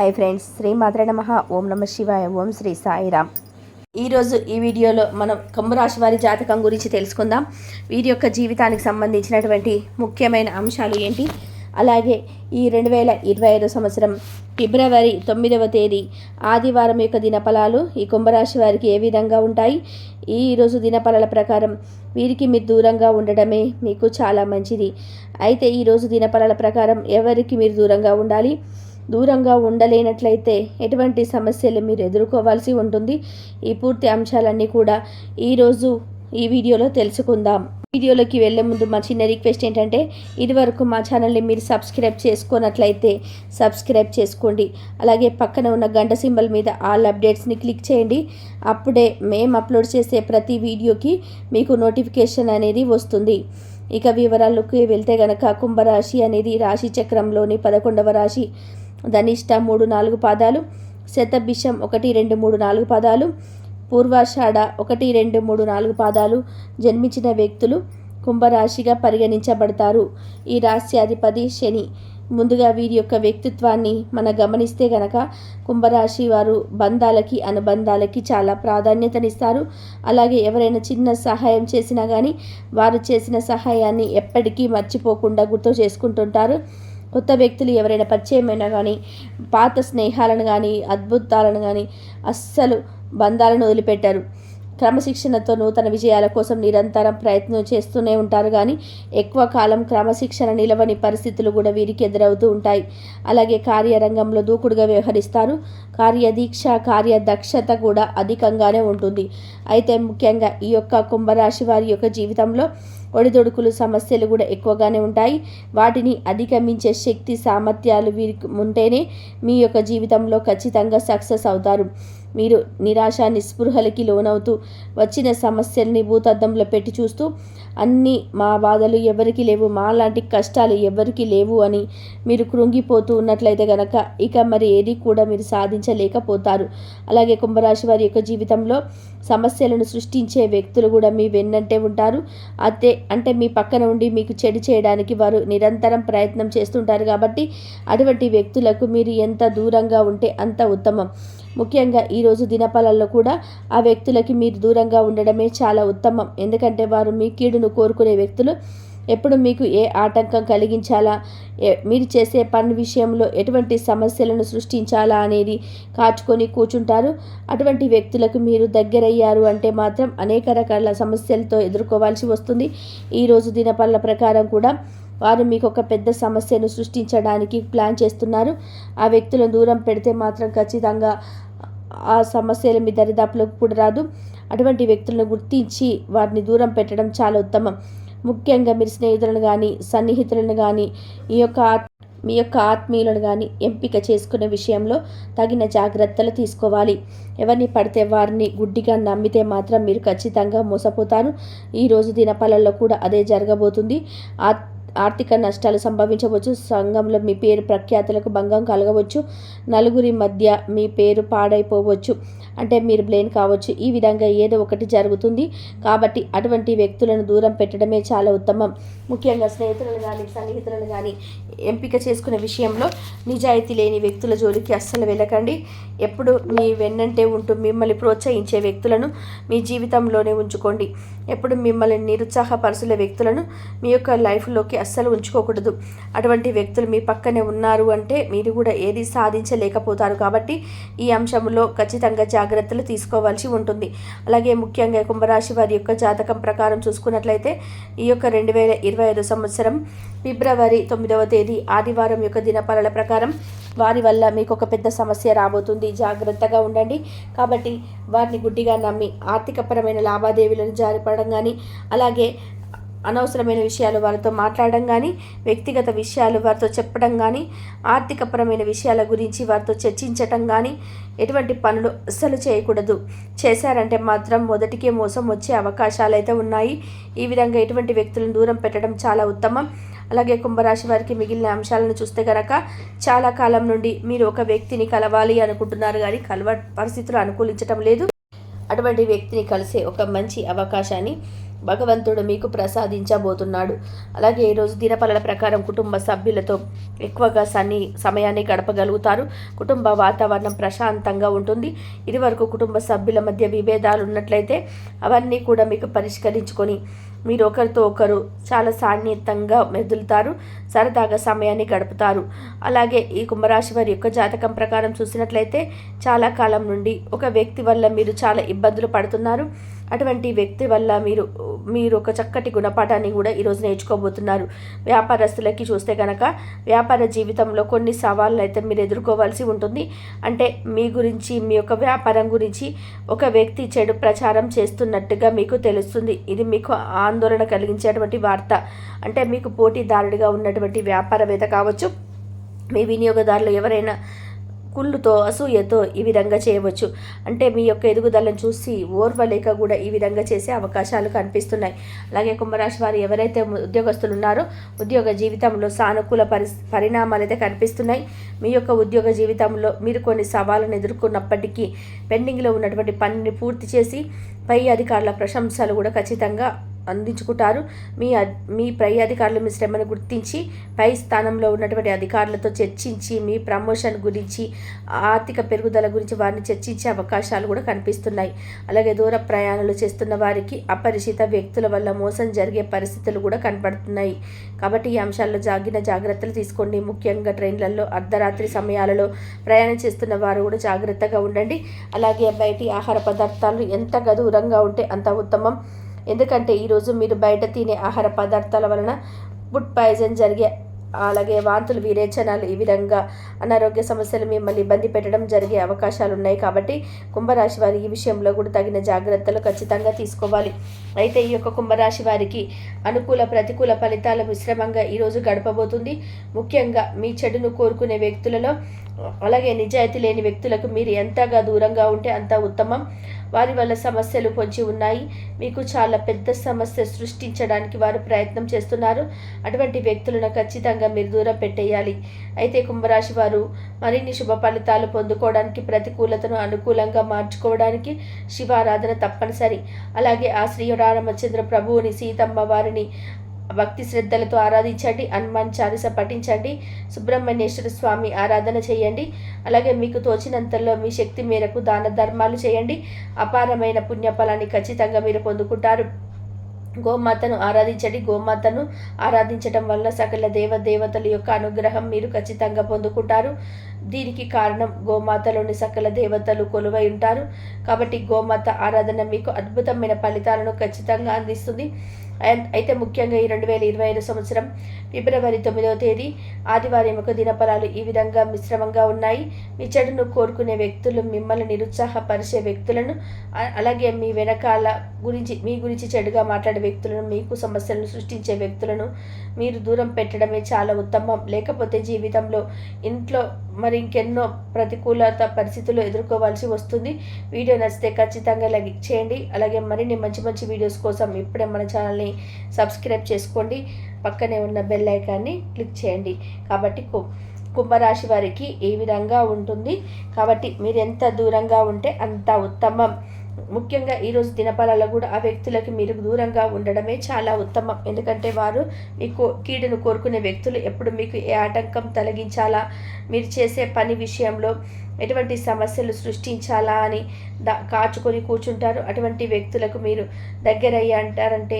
Hi friends, Shri మాత్రే నమః. ఓం నమ శివాయ. ఓం శ్రీ సాయిరామ్. ఈరోజు ఈ వీడియోలో మనం కుంభరాశి వారి జాతకం గురించి తెలుసుకుందాం. వీరి యొక్క జీవితానికి సంబంధించినటువంటి ముఖ్యమైన అంశాలు ఏంటి, అలాగే ఈ 2025 సంవత్సరం ఫిబ్రవరి 9వ తేదీ ఆదివారం యొక్క దినఫలాలు ఈ కుంభరాశి వారికి ఏ విధంగా ఉంటాయి. ఈరోజు దినఫలాల ప్రకారం వీరికి మీరు దూరంగా ఉండడమే మీకు చాలా మంచిది. అయితే ఈరోజు దినఫలాల ప్రకారం ఎవరికి మీరు దూరంగా ఉండాలి, దూరంగా ఉండలేనట్లయితే ఎటువంటి సమస్యలు మీరు ఎదుర్కోవాల్సి ఉంటుంది. ఈ పూర్తి అంశాలన్నీ కూడా ఈరోజు ఈ వీడియోలో తెలుసుకుందాం. వీడియోలోకి వెళ్ళే ముందు మా చిన్న రిక్వెస్ట్ ఏంటంటే, ఇదివరకు మా ఛానల్ని మీరు సబ్స్క్రైబ్ చేసుకున్నట్లయితే సబ్స్క్రైబ్ చేసుకోండి. అలాగే పక్కన ఉన్న గంట సింబల్ మీద ఆల్ అప్డేట్స్ని క్లిక్ చేయండి. అప్పుడే మేము అప్లోడ్ చేసే ప్రతి వీడియోకి మీకు నోటిఫికేషన్ అనేది వస్తుంది. ఇక వివరాల్లోకి వెళ్తే గనక, కుంభరాశి అనేది రాశి చక్రంలోని 11వ రాశి. ధనిష్ట 3-4 పాదాలు, శతభిషం 1-2-3-4 పాదాలు, పూర్వాషాఢ 1-2-3-4 పాదాలు జన్మించిన వ్యక్తులు కుంభరాశిగా పరిగణించబడతారు. ఈ రాశ్యాధిపతి శని. ముందుగా వీరి యొక్క వ్యక్తిత్వాన్ని మనం గమనిస్తే గనక, కుంభరాశి వారు బంధాలకి అనుబంధాలకి చాలా ప్రాధాన్యతనిస్తారు. అలాగే ఎవరైనా చిన్న సహాయం చేసినా కానీ వారు చేసిన సహాయాన్ని ఎప్పటికీ మర్చిపోకుండా గుర్తు చేసుకుంటుంటారు. కొత్త వ్యక్తులు ఎవరైనా పరిచయమైనా కానీ, పాత స్నేహాలను కానీ, అద్భుతాలను కానీ అస్సలు బంధాలను వదిలిపెట్టారు. క్రమశిక్షణతో నూతన విజయాల కోసం నిరంతరం ప్రయత్నం చేస్తూనే ఉంటారు. కానీ ఎక్కువ కాలం క్రమశిక్షణ నిలవని పరిస్థితులు కూడా వీరికి ఎదురవుతూ ఉంటాయి. అలాగే కార్యరంగంలో దూకుడుగా వ్యవహరిస్తారు. కార్యదీక్ష, కార్యదక్షత కూడా అధికంగానే ఉంటుంది. అయితే ముఖ్యంగా ఈ యొక్క కుంభరాశి వారి యొక్క జీవితంలో ఒడిదొడుకులు, సమస్యలు కూడా ఎక్కువగానే ఉంటాయి. వాటిని అధిగమించే శక్తి, సామర్థ్యాలు వీరికి ఉంటేనే మీ యొక్క జీవితంలో ఖచ్చితంగా సక్సెస్ అవుతారు. మీరు నిరాశ, నిస్పృహలకి లోనవుతూ వచ్చిన సమస్యల్ని భూతద్దంలో పెట్టి చూస్తూ, అన్నీ మా బాధలు ఎవరికి లేవు, మా లాంటి కష్టాలు ఎవరికి లేవు అని మీరు కృంగిపోతూ ఉన్నట్లయితే గనక ఇక మరి ఏది కూడా మీరు సాధించలేకపోతారు. అలాగే కుంభరాశి వారి యొక్క జీవితంలో సమస్యలను సృష్టించే వ్యక్తులు కూడా మీ వెన్నంటే ఉంటారు. అంటే మీ పక్కన ఉండి మీకు చెడు చేయడానికి వారు నిరంతరం ప్రయత్నం చేస్తుంటారు. కాబట్టి అటువంటి వ్యక్తులకు మీరు ఎంత దూరంగా ఉంటే అంత ఉత్తమం. ముఖ్యంగా ఈరోజు దినఫలాల్లో కూడా ఆ వ్యక్తులకి మీరు దూరంగా ఉండడమే చాలా ఉత్తమం. ఎందుకంటే వారు మీ కీడును కోరుకునే వ్యక్తులు. ఎప్పుడు మీకు ఏ ఆటంకం కలిగించాలా, మీరు చేసే పని విషయంలో ఎటువంటి సమస్యలను సృష్టించాలా అనేది కాచుకొని కూర్చుంటారు. అటువంటి వ్యక్తులకు మీరు దగ్గరయ్యారు అంటే మాత్రం అనేక రకాల సమస్యలతో ఎదుర్కోవాల్సి వస్తుంది. ఈరోజు దినఫలాల ప్రకారం కూడా వారు మీకు ఒక పెద్ద సమస్యను సృష్టించడానికి ప్లాన్ చేస్తున్నారు. ఆ వ్యక్తులను దూరం పెడితే మాత్రం ఖచ్చితంగా ఆ సమస్యలు మీ దరిదాపులకు కూడా రాదు. అటువంటి వ్యక్తులను గుర్తించి వారిని దూరం పెట్టడం చాలా ఉత్తమం. ముఖ్యంగా మీరు స్నేహితులను కానీ, సన్నిహితులను కానీ, మీ యొక్క ఆత్మీయులను కానీ ఎంపిక చేసుకునే విషయంలో తగిన జాగ్రత్తలు తీసుకోవాలి. ఎవరిని పడితే వారిని గుడ్డిగా నమ్మితే మాత్రం మీరు ఖచ్చితంగా మోసపోతారు. ఈరోజు దినఫలాల్లో కూడా అదే జరగబోతుంది. ఆర్థిక నష్టాలు సంభవించవచ్చు. సంఘంలో మీ పేరు ప్రఖ్యాతులకు భంగం కలగవచ్చు. నలుగురి మధ్య మీ పేరు పాడైపోవచ్చు. అంటే మీరు బ్లేమ్ కావచ్చు. ఈ విధంగా ఏదో ఒకటి జరుగుతుంది. కాబట్టి అటువంటి వ్యక్తులను దూరం పెట్టడమే చాలా ఉత్తమం. ముఖ్యంగా స్నేహితులను కానీ, సన్నిహితులను కానీ ఎంపిక చేసుకునే విషయంలో నిజాయితీ లేని వ్యక్తుల జోలికి అస్సలు వెళ్ళకండి. ఎప్పుడు మీ వెన్నంటే ఉంటూ మిమ్మల్ని ప్రోత్సహించే వ్యక్తులను మీ జీవితంలోనే ఉంచుకోండి. ఎప్పుడు మిమ్మల్ని నిరుత్సాహపరుచులే వ్యక్తులను మీ యొక్క లైఫ్లోకి అస్సలు ఉంచుకోకూడదు. అటువంటి వ్యక్తులు మీ పక్కనే ఉన్నారు అంటే మీరు కూడా ఏది సాధించలేకపోతారు. కాబట్టి ఈ అంశంలో ఖచ్చితంగా జాగ్రత్తలు తీసుకోవాల్సి ఉంటుంది. అలాగే ముఖ్యంగా కుంభరాశి వారి యొక్క జాతకం ప్రకారం చూసుకున్నట్లయితే, ఈ యొక్క 2025 సంవత్సరం ఫిబ్రవరి 9వ తేదీ ఆదివారం యొక్క దినఫలాల ప్రకారం వారి వల్ల మీకు ఒక పెద్ద సమస్య రాబోతుంది. జాగ్రత్తగా ఉండండి. కాబట్టి వారిని గుడ్డిగా నమ్మి ఆర్థికపరమైన లావాదేవీలను జారిపడడం కానీ, అలాగే అనవసరమైన విషయాలు వారితో మాట్లాడడం కానీ, వ్యక్తిగత విషయాలు వారితో చెప్పడం కానీ, ఆర్థికపరమైన విషయాల గురించి వారితో చర్చించటం కానీ ఎటువంటి పనులు అస్సలు చేయకూడదు. చేశారంటే మాత్రం మొదటికే మోసం వచ్చే అవకాశాలు అయితే ఉన్నాయి. ఈ విధంగా ఎటువంటి వ్యక్తులను దూరం పెట్టడం చాలా ఉత్తమం. అలాగే కుంభరాశి వారికి మిగిలిన అంశాలను చూస్తే కనుక, చాలా కాలం నుండి మీరు ఒక వ్యక్తిని కలవాలి అనుకుంటున్నారు కానీ పరిస్థితులు అనుకూలించటం లేదు. అటువంటి వ్యక్తిని కలిసే ఒక మంచి అవకాశాన్ని భగవంతుడు మీకు ప్రసాదించబోతున్నాడు. అలాగే ఈరోజు దినఫలాల ప్రకారం కుటుంబ సభ్యులతో ఎక్కువగా సమయాన్ని గడపగలుగుతారు. కుటుంబ వాతావరణం ప్రశాంతంగా ఉంటుంది. ఇదివరకు కుటుంబ సభ్యుల మధ్య విభేదాలు ఉన్నట్లయితే అవన్నీ కూడా మీకు పరిష్కరించుకొని మీరు ఒకరితో ఒకరు చాలా సాన్నిహితంగా మెదులుతారు, సరదాగా సమయాన్ని గడుపుతారు. అలాగే ఈ కుంభరాశి వారి యొక్క జాతకం ప్రకారం చూసినట్లయితే చాలా కాలం నుండి ఒక వ్యక్తి వల్ల మీరు చాలా ఇబ్బందులు పడుతున్నారు. అటువంటి వ్యక్తి వల్ల మీరు ఒక చక్కటి గుణపాఠాన్ని కూడా ఈరోజు నేర్చుకోబోతున్నారు. వ్యాపారస్తులకి చూస్తే కనుక వ్యాపార జీవితంలో కొన్ని సవాళ్ళు అయితే మీరు ఎదుర్కోవాల్సి ఉంటుంది. అంటే మీ గురించి, మీ యొక్క వ్యాపారం గురించి ఒక వ్యక్తి చెడు ప్రచారం చేస్తున్నట్టుగా మీకు తెలుస్తుంది. ఇది మీకు ఆందోళన కలిగించేటువంటి వార్త. అంటే మీకు పోటీదారుడిగా ఉన్నటువంటి వ్యాపారవేత్త కావచ్చు, మీ వినియోగదారులు ఎవరైనా కుళ్ళుతో, అసూయతో ఈ విధంగా చేయవచ్చు. అంటే మీ యొక్క ఎదుగుదలను చూసి ఓర్వలేక కూడా ఈ విధంగా చేసే అవకాశాలు కనిపిస్తున్నాయి. అలాగే కుంభరాశి వారు ఎవరైతే ఉద్యోగస్తులు ఉన్నారో ఉద్యోగ జీవితంలో సానుకూల పరిణామాలు అయితే కనిపిస్తున్నాయి. మీ యొక్క ఉద్యోగ జీవితంలో మీరు కొన్ని సవాళ్ళను ఎదుర్కొన్నప్పటికీ పెండింగ్లో ఉన్నటువంటి పనిని పూర్తి చేసి పై అధికారుల ప్రశంసలు కూడా ఖచ్చితంగా అందించుకుంటారు. మీ పై అధికారులు మీ శ్రమను గుర్తించి పై స్థానంలో ఉన్నటువంటి అధికారులతో చర్చించి మీ ప్రమోషన్ గురించి, ఆర్థిక పెరుగుదల గురించి వారిని చర్చించే అవకాశాలు కూడా కనిపిస్తున్నాయి. అలాగే దూర ప్రయాణాలు చేస్తున్న వారికి అపరిచిత వ్యక్తుల వల్ల మోసం జరిగే పరిస్థితులు కూడా కనపడుతున్నాయి. కాబట్టి ఈ అంశాల్లో జాగ్రత్తలు తీసుకోండి. ముఖ్యంగా ట్రైన్లలో అర్ధరాత్రి సమయాలలో ప్రయాణం చేస్తున్న వారు కూడా జాగ్రత్తగా ఉండండి. అలాగే బయటి ఆహార పదార్థాలు ఎంత దూరంగా ఉంటే అంత ఉత్తమం. ఎందుకంటే ఈరోజు మీరు బయట తినే ఆహార పదార్థాల వలన ఫుడ్ పాయిజన్ జరిగే, అలాగే వాంతులు, విరేచనాలు, ఈ విధంగా అనారోగ్య సమస్యలు మిమ్మల్ని ఇబ్బంది పెట్టడం జరిగే అవకాశాలు ఉన్నాయి. కాబట్టి కుంభరాశి వారి ఈ విషయంలో కూడా తగిన జాగ్రత్తలు ఖచ్చితంగా తీసుకోవాలి. అయితే ఈ యొక్క కుంభరాశి వారికి అనుకూల ప్రతికూల ఫలితాల మిశ్రమంగా ఈరోజు గడపబోతుంది. ముఖ్యంగా మీ చెడును కోరుకునే వ్యక్తులలో, అలాగే నిజాయితీ లేని వ్యక్తులకు మీరు ఎంతగా దూరంగా ఉంటే అంత ఉత్తమం. వారి వల్ల సమస్యలు పొంచి ఉన్నాయి. మీకు చాలా పెద్ద సమస్య సృష్టించడానికి వారు ప్రయత్నం చేస్తున్నారు. అటువంటి వ్యక్తులను ఖచ్చితంగా మీరు దూరం పెట్టేయాలి. అయితే కుంభరాశి వారు మరిన్ని శుభ ఫలితాలు పొందుకోవడానికి, ప్రతికూలతను అనుకూలంగా మార్చుకోవడానికి శివారాధన తప్పనిసరి. అలాగే ఆ శ్రీరామచంద్ర ప్రభువుని, సీతమ్మ వారిని భక్తి శ్రద్ధలతో ఆరాధించండి. హనుమాన్ చాలీస పఠించండి. సుబ్రహ్మణ్యేశ్వర స్వామి ఆరాధన చేయండి. అలాగే మీకు తోచినంతలో మీ శక్తి మేరకు దాన ధర్మాలు చేయండి. అపారమైన పుణ్యఫలాన్ని ఖచ్చితంగా మీరు పొందుకుంటారు. గోమాతను ఆరాధించండి. గోమాతను ఆరాధించడం వల్ల సకల దేవతల యొక్క అనుగ్రహం మీరు ఖచ్చితంగా పొందుకుంటారు. దీనికి కారణం గోమాతలోని సకల దేవతలు కొలువై ఉంటారు. కాబట్టి గోమాత ఆరాధన మీకు అద్భుతమైన ఫలితాలను ఖచ్చితంగా అందిస్తుంది. అయితే ముఖ్యంగా ఈ 2025 సంవత్సరం ఫిబ్రవరి 9వ తేదీ ఆదివారం యొక్క దినఫలాలు ఈ విధంగా మిశ్రమంగా ఉన్నాయి. మీ చెడును కోరుకునే వ్యక్తులు, మిమ్మల్ని నిరుత్సాహపరిచే వ్యక్తులను, అలాగే మీ గురించి చెడుగా మాట్లాడే వ్యక్తులను, మీకు సమస్యలను సృష్టించే వ్యక్తులను మీరు దూరం పెట్టడమే చాలా ఉత్తమం. లేకపోతే జీవితంలో ఇంట్లో మరి ఇంకెన్నో ప్రతికూలత పరిస్థితులు ఎదుర్కోవాల్సి వస్తుంది. వీడియో నచ్చితే ఖచ్చితంగా లైక్ చేయండి. అలాగే మరిన్ని మంచి వీడియోస్ కోసం ఇప్పుడే మన ఛానల్ని సబ్స్క్రైబ్ చేసుకోండి. పక్కనే ఉన్న బెల్ ఐకాన్ని క్లిక్ చేయండి. కాబట్టి కుంభరాశి వారికి ఈ విధంగా ఉంటుంది. కాబట్టి మీరు ఎంత దూరంగా ఉంటే అంత ఉత్తమం. ముఖ్యంగా ఈరోజు దినఫలాల్లో కూడా ఆ వ్యక్తులకి మీరు దూరంగా ఉండడమే చాలా ఉత్తమం. ఎందుకంటే వారు మీకు కీడును కోరుకునే వ్యక్తులు ఎప్పుడు మీకు ఏ ఆటంకం తొలగించాలా, మీరు చేసే పని విషయంలో ఎటువంటి సమస్యలు సృష్టించాలా అని కాచుకొని కూర్చుంటారు. అటువంటి వ్యక్తులకు మీరు దగ్గరయ్యి అంటారంటే